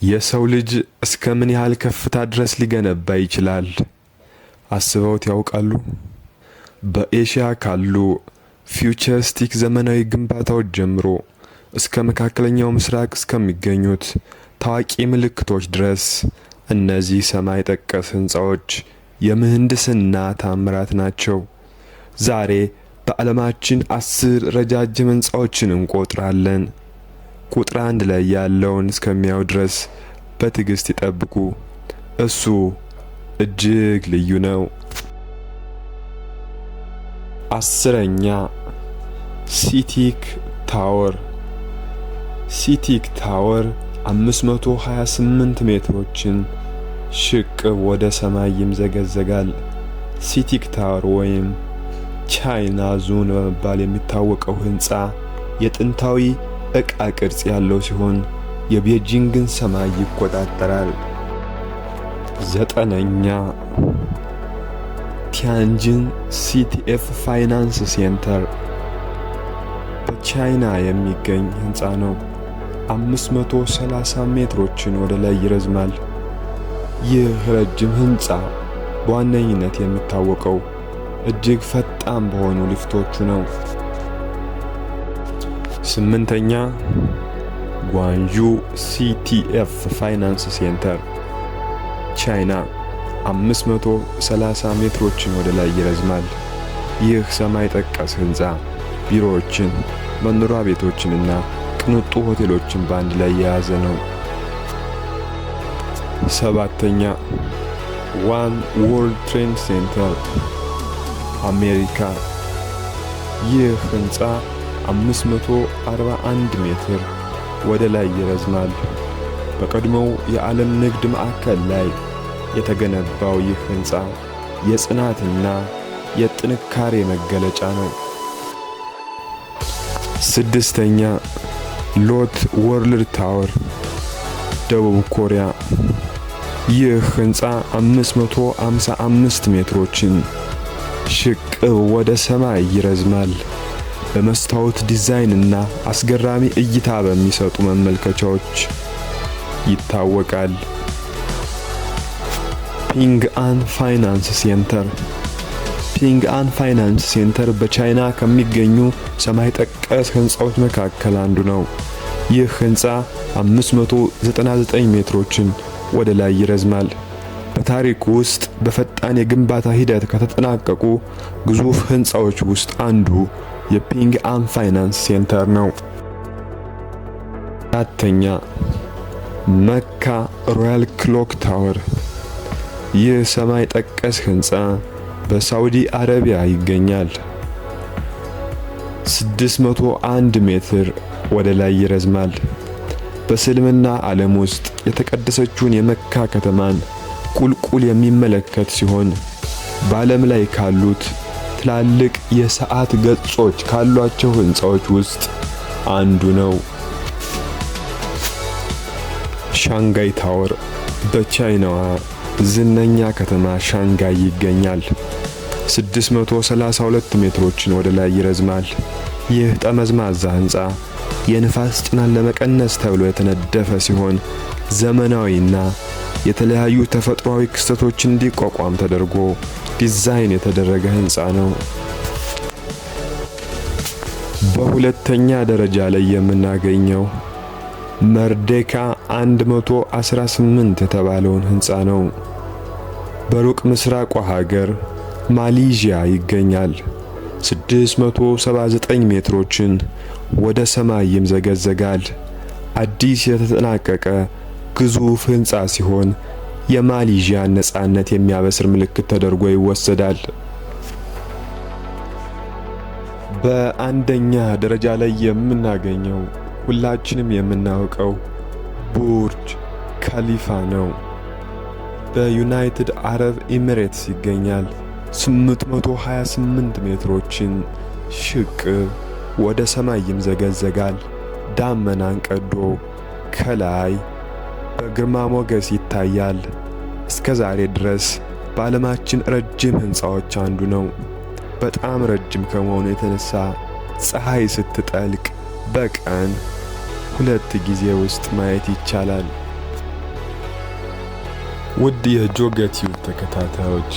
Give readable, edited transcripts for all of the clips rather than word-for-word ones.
የሰው ልጅ እስከ ምን ያህል ከፍታ ድረስ ሊገነባ ይችላል? አስበውት ያውቃሉ? በኤሽያ ካሉ ፊውቸሪስቲክ ዘመናዊ ግንባታዎች ጀምሮ እስከ መካከለኛው ምስራቅ እስከሚገኙት ታዋቂ ምልክቶች ድረስ እነዚህ ሰማይ ጠቀስ ህንጻዎች የምህንድስና ታምራት ናቸው። ዛሬ በዓለማችን 10 ረጃጅም ህንጻዎችን እንቆጥራለን። ቁጥር 1 ላይ ያለውን እስከሚያዩ ድረስ በትዕግስት ይጠብቁ። እሱ እጅግ ልዩ ነው። 10ኛ ሲቲክ ታወር። ሲቲክ ታወር 528 ሜትሮችን ሽቅብ ወደ ሰማይ ይምዘገዘጋል። ሲቲክ ታወር ወይም ቻይና ዙን በመባል የሚታወቀው ህንጻ የጥንታዊ ዕቃ ቅርጽ ያለው ሲሆን የቤጂንግን ሰማይ ይቆጣጠራል። 9ኛ ቲያንጂን ሲቲኤፍ ፋይናንስ ሴንተር በቻይና የሚገኝ ህንጻ ነው። 530 ሜትሮችን ወደ ላይ ይረዝማል። ይህ ረጅም ህንጻ በዋነኝነት የሚታወቀው እጅግ ፈጣን በሆኑ ሊፍቶቹ ነው። 8ኛ ጓንዡ ሲቲኤፍ ፋይናንስ ሴንተር ቻይና 530 ሜትሮችን ወደ ላይ ይረዝማል። ይህ ሰማይ ጠቀስ ህንጻ ቢሮዎችን፣ መኖሪያ ቤቶችንና ቅንጡ ሆቴሎችን በአንድ ላይ የያዘ ነው። 7ኛ ዋን ወርልድ ትሬድ ሴንተር አሜሪካ። ይህ ህንጻ 541 ሜትር ወደ ላይ ይረዝማል። በቀድሞው የዓለም ንግድ ማዕከል ላይ የተገነባው ይህ ህንጻ የጽናትና የጥንካሬ መገለጫ ነው። 6ኛ ሎት ወርልድ ታወር ደቡብ ኮሪያ። ይህ ህንጻ 555 ሜትሮችን ሽቅብ ወደ ሰማይ ይረዝማል። በመስታወት ዲዛይንና አስገራሚ እይታ በሚሰጡ መመልከቻዎች ይታወቃል። ፒንግአን ፋይናንስ ሴንተር። ፒንግአን ፋይናንስ ሴንተር በቻይና ከሚገኙ ሰማይ ጠቀስ ህንጻዎች መካከል አንዱ ነው። ይህ ህንጻ 599 ሜትሮችን ወደ ላይ ይረዝማል። በታሪኩ ውስጥ በፈጣን የግንባታ ሂደት ከተጠናቀቁ ግዙፍ ህንጻዎች ውስጥ አንዱ የፒንግአን ፋይናንስ ሴንተር ነው። 4ኛ መካ ሮያል ክሎክ ታወር። ይህ ሰማይ ጠቀስ ህንጻ በሳውዲ አረቢያ ይገኛል። 601 ሜትር ወደ ላይ ይረዝማል። በእስልምና ዓለም ውስጥ የተቀደሰችውን የመካ ከተማን ቁልቁል የሚመለከት ሲሆን በዓለም ላይ ካሉት ትላልቅ የሰዓት ገጾች ካሏቸው ህንጻዎች ውስጥ አንዱ ነው። ሻንጋይ ታወር በቻይናዋ ዝነኛ ከተማ ሻንጋይ ይገኛል። 632 ሜትሮችን ወደ ላይ ይረዝማል። ይህ ጠመዝማዛ ህንጻ የንፋስ ጫናን ለመቀነስ ተብሎ የተነደፈ ሲሆን ዘመናዊና የተለያዩ ተፈጥሯዊ ክስተቶችን እንዲቋቋም ተደርጎ ዲዛይን የተደረገ ህንጻ ነው። በሁለተኛ ደረጃ ላይ የምናገኘው መርዴካ 118 የተባለውን ህንጻ ነው። በሩቅ ምስራቋ ሀገር ማሌዥያ ይገኛል። 679 ሜትሮችን ወደ ሰማይ ይምዘገዘጋል። አዲስ የተጠናቀቀ ግዙፍ ህንጻ ሲሆን የማሌዥያ ነጻነት የሚያበስር ምልክት ተደርጎ ይወሰዳል። በአንደኛ ደረጃ ላይ የምናገኘው ሁላችንም የምናውቀው ቡርጅ ካሊፋ ነው። በዩናይትድ አረብ ኤሚሬትስ ይገኛል። 828 ሜትሮችን ሽቅብ ወደ ሰማይ ይምዘገዘጋል። ዳመናን ቀዶ ከላይ በግርማ ሞገስ ይታያል። እስከ ዛሬ ድረስ በዓለማችን ረጅም ህንጻዎች አንዱ ነው። በጣም ረጅም ከመሆኑ የተነሳ ፀሐይ ስትጠልቅ በቀን 2 ጊዜ ውስጥ ማየት ይቻላል። ውድ የጆገቲዩብ ተከታታዮች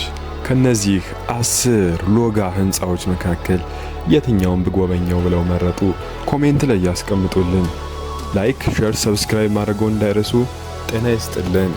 ከነዚህ 10 ሎጋ ህንጻዎች መካከል የትኛውን ብጎበኘው ብለው መረጡ? ኮሜንት ላይ ያስቀምጡልን። ላይክ፣ ሼር፣ ሰብስክራይብ ማድረግዎን እንዳይረሱ። ጤና ይስጥልን።